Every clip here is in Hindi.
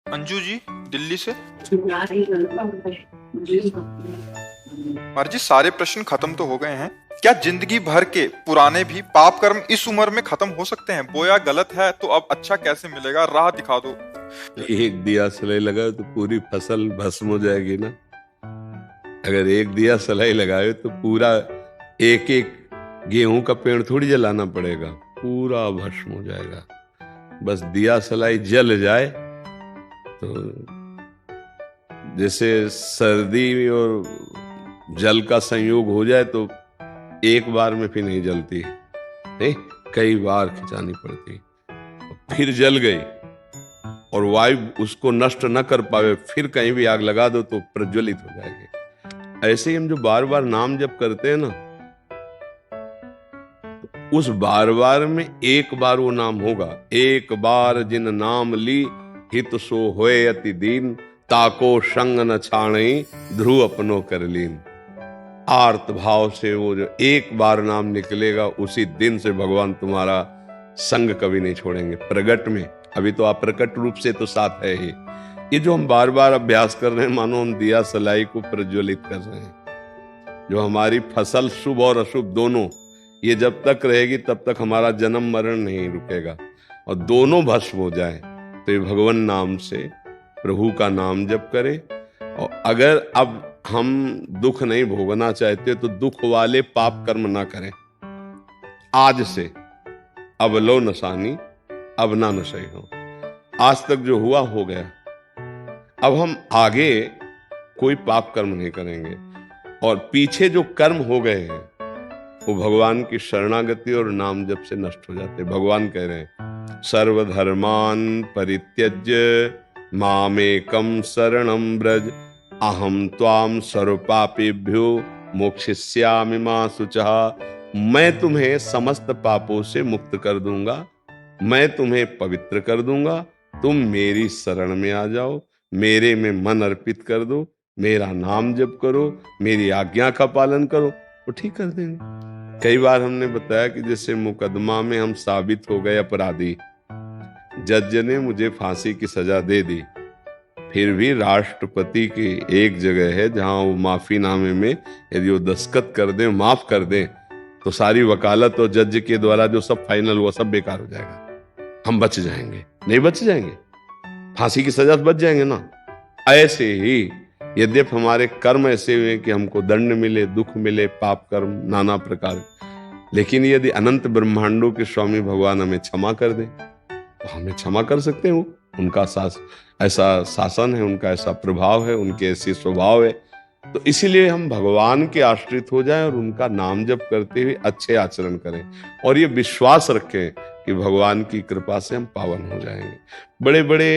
अंजू जी, दिल्ली से। जी, सारे प्रश्न खत्म तो हो गए हैं। क्या जिंदगी भर के पुराने भी पाप कर्म इस उम्र में खत्म हो सकते हैं? बोया गलत है तो अब अच्छा कैसे मिलेगा? राह दिखा दो। एक दिया सलाई लगाओ तो पूरी फसल भस्म हो जाएगी ना। अगर एक दिया सलाई लगाए तो पूरा एक एक गेहूं का पेड़ थोड़ी जलाना पड़ेगा, पूरा भस्म हो जाएगा। बस दिया सलाई जल जाए तो जैसे सर्दी और जल का संयोग हो जाए तो एक बार में फिर नहीं जलती, नहीं, कई बार खिंचानी पड़ती। फिर जल गई और वायु उसको नष्ट न कर पावे, फिर कहीं भी आग लगा दो तो प्रज्वलित हो जाएगी। ऐसे ही हम जो बार बार नाम जप करते हैं ना, उस बार बार में एक बार वो नाम होगा। एक बार जिन नाम ली, हित सो होए अति दीन, ताको संग न छाणई, ध्रुव अपनो कर लीन। आर्त भाव से वो जो एक बार नाम निकलेगा, उसी दिन से भगवान तुम्हारा संग कभी नहीं छोड़ेंगे। प्रगट में अभी तो आप प्रकट रूप से तो साथ है ही। ये जो हम बार बार अभ्यास कर रहे हैं, मानो हम दिया सलाई को प्रज्वलित कर रहे हैं। जो हमारी फसल शुभ और अशुभ दोनों, ये जब तक रहेगी तब तक हमारा जन्म मरण नहीं रुकेगा। और दोनों भस्म हो जाए तो ये भगवान नाम से प्रभु का नाम जप करें। और अगर अब हम दुख नहीं भोगना चाहते तो दुख वाले पाप कर्म ना करें। आज से अब लो नसानी, अब ना नशे हो। आज तक जो हुआ हो गया, अब हम आगे कोई पाप कर्म नहीं करेंगे। और पीछे जो कर्म हो गए हैं वो भगवान की शरणागति और नाम जप से नष्ट हो जाते। भगवान कह रहे हैं, सर्वधर्मान परित्यज्य मामेकम शरणम ब्रज, अहम त्वाम सर्वपापेभ्यो मोक्षयिष्यामि मा शुचः। मैं तुम्हें समस्त पापों से मुक्त कर दूंगा, मैं तुम्हें पवित्र कर दूंगा। तुम मेरी शरण में आ जाओ, मेरे में मन अर्पित कर दो, मेरा नाम जप करो, मेरी आज्ञा का पालन करो, वो ठीक कर देंगे। कई बार हमने बताया कि जैसे मुकदमा में हम साबित हो गए अपराधी, जज ने मुझे फांसी की सजा दे दी, फिर भी राष्ट्रपति की एक जगह है जहां वो माफीनामे में यदि वो दस्तखत कर दें, माफ कर दें, तो सारी वकालत और जज के द्वारा जो सब फाइनल हुआ सब बेकार हो जाएगा। हम बच जाएंगे, नहीं बच जाएंगे, फांसी की सजा से बच जाएंगे ना। ऐसे ही यद्यपि हमारे कर्म ऐसे हुए कि हमको दंड मिले, दुख मिले, पाप कर्म नाना प्रकार, लेकिन यदि अनंत ब्रह्मांडों के स्वामी भगवान हमें क्षमा कर दे तो हमें क्षमा कर सकते हैं। उनका ऐसा शासन है, उनका ऐसा प्रभाव है, उनके ऐसे स्वभाव है। तो इसीलिए हम भगवान के आश्रित हो जाएं और उनका नाम जप करते हुए अच्छे आचरण करें और ये विश्वास रखें कि भगवान की कृपा से हम पावन हो जाएंगे। बड़े बड़े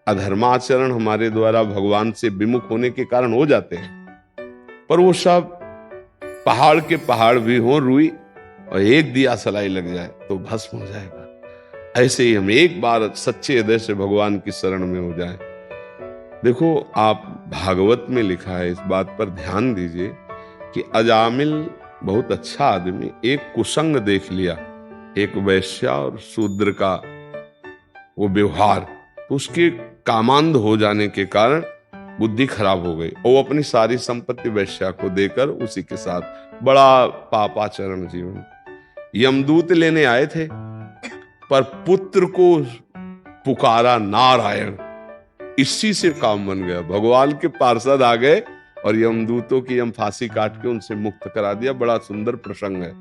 अधर्माचरण हमारे द्वारा भगवान से विमुख होने के कारण हो जाते हैं, पर वो सब पहाड़ के पहाड़ भी हो रुई और एक दिया सलाई लग जाए तो भस्म हो जाएगा। ऐसे ही हम एक बार सच्चे हृदय से भगवान की शरण में हो जाएं। देखो, आप भागवत में लिखा है, इस बात पर ध्यान दीजिए कि अजामिल बहुत अच्छा आदमी, एक कुसंग देख लिया, एक वैश्या और शूद्र का वो व्यवहार, तो उसके कामांध हो जाने के कारण बुद्धि खराब हो गई और वो अपनी सारी संपत्ति वैश्या को देकर उसी के साथ बड़ा पापाचरण जीवन। यमदूत लेने आए थे पर पुत्र को पुकारा नारायण, इसी से काम बन गया। भगवान के पार्षद आ गए और यमदूतों की यम फांसी काट के उनसे मुक्त करा दिया। बड़ा सुंदर प्रसंग है।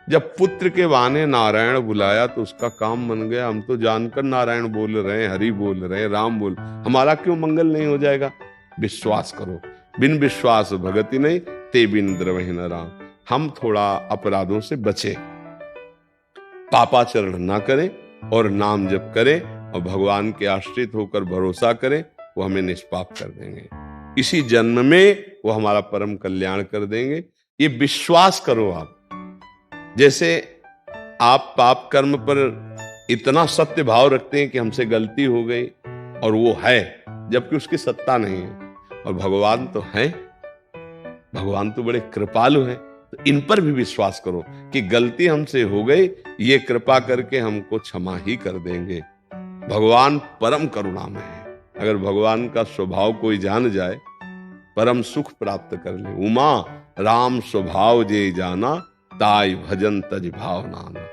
जब पुत्र के बहाने नारायण बुलाया तो उसका काम बन गया। हम तो जानकर नारायण बोल रहे हैं, हरि बोल रहे हैं, राम बोल, हमारा क्यों मंगल नहीं हो जाएगा? विश्वास करो, बिन विश्वास भगति नहीं, ते बिन द्रवहि न राम। हम थोड़ा अपराधों से बचे, पापाचरण ना करें और नाम जप करें और भगवान के आश्रित होकर भरोसा करें, वो हमें निष्पाप कर देंगे। इसी जन्म में वो हमारा परम कल्याण कर देंगे। ये विश्वास करो आप। जैसे आप पाप कर्म पर इतना सत्य भाव रखते हैं कि हमसे गलती हो गई और वो है, जबकि उसकी सत्ता नहीं है, और भगवान तो है, भगवान तो बड़े कृपालु हैं, तो इन पर भी विश्वास करो कि गलती हमसे हो गई, ये कृपा करके हमको क्षमा ही कर देंगे। भगवान परम करुणामय है। अगर भगवान का स्वभाव कोई जान जाए, परम सुख प्राप्त कर ले। उमा राम स्वभाव जे जाना, ताई भजन तज भाव नाना।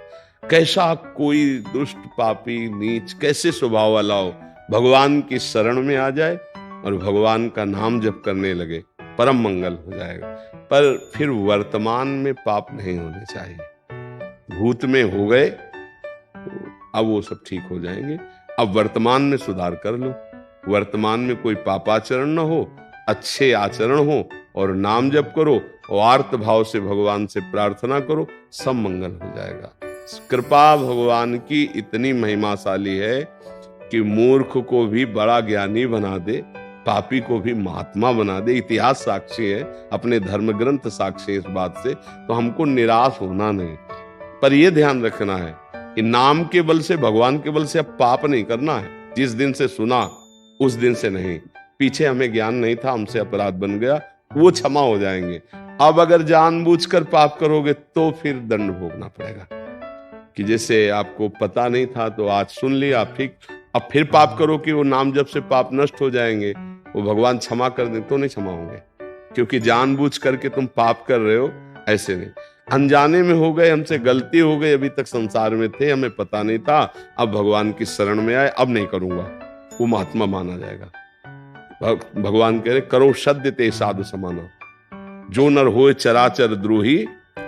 कैसा कोई दुष्ट पापी नीच कैसे स्वभाव वाला हो, भगवान की शरण में आ जाए और भगवान का नाम जप करने लगे, परम मंगल हो जाएगा। पर फिर वर्तमान में पाप नहीं होने चाहिए। भूत में हो गए तो अब वो सब ठीक हो जाएंगे। अब वर्तमान में सुधार कर लो, वर्तमान में कोई पापाचरण न हो, अच्छे आचरण हो और नाम जप करो और आर्त भाव से भगवान से प्रार्थना करो, सब मंगल हो जाएगा। कृपा भगवान की इतनी महिमाशाली है कि मूर्ख को भी बड़ा ज्ञानी बना दे, पापी को भी महात्मा बना दे। इतिहास साक्षी है, अपने धर्म ग्रंथ साक्षी है इस बात से। तो हमको निराश होना नहीं, पर यह ध्यान रखना है कि नाम के बल से, भगवान के बल से अब पाप नहीं करना है। जिस दिन से सुना उस दिन से नहीं, पीछे हमें ज्ञान नहीं था, हमसे अपराध बन गया, वो क्षमा हो जाएंगे। अब अगर जानबूझकर पाप करोगे तो फिर दंड भोगना पड़ेगा। कि जैसे आपको पता नहीं था तो आज सुन लिया, अब फिर पाप करो कि वो नाम जप से पाप नष्ट हो जाएंगे, वो भगवान क्षमा कर दे तो नहीं क्षमा होंगे, क्योंकि जानबूझ करके तुम पाप कर रहे हो, ऐसे नहीं। अनजाने में हो गए, हमसे गलती हो गई, अभी तक संसार में थे, हमें पता नहीं था, अब भगवान की शरण में आए, अब नहीं करूंगा, वो महात्मा माना जाएगा। भगवान कह रहे करो सद्य ते साधु समाना, जो नर होए चराचर द्रोही,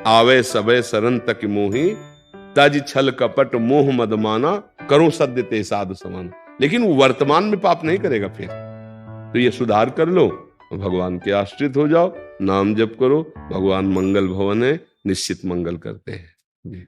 आवे सबे शरण तक मोही, तज छल कपट मोह मद माना, करो सद्य ते साधु समाना। लेकिन वो वर्तमान में पाप नहीं करेगा फिर, तो ये सुधार कर लो, भगवान के आश्रित हो जाओ, नाम जप करो, भगवान मंगल भवन है, निश्चित मंगल करते हैं। जी।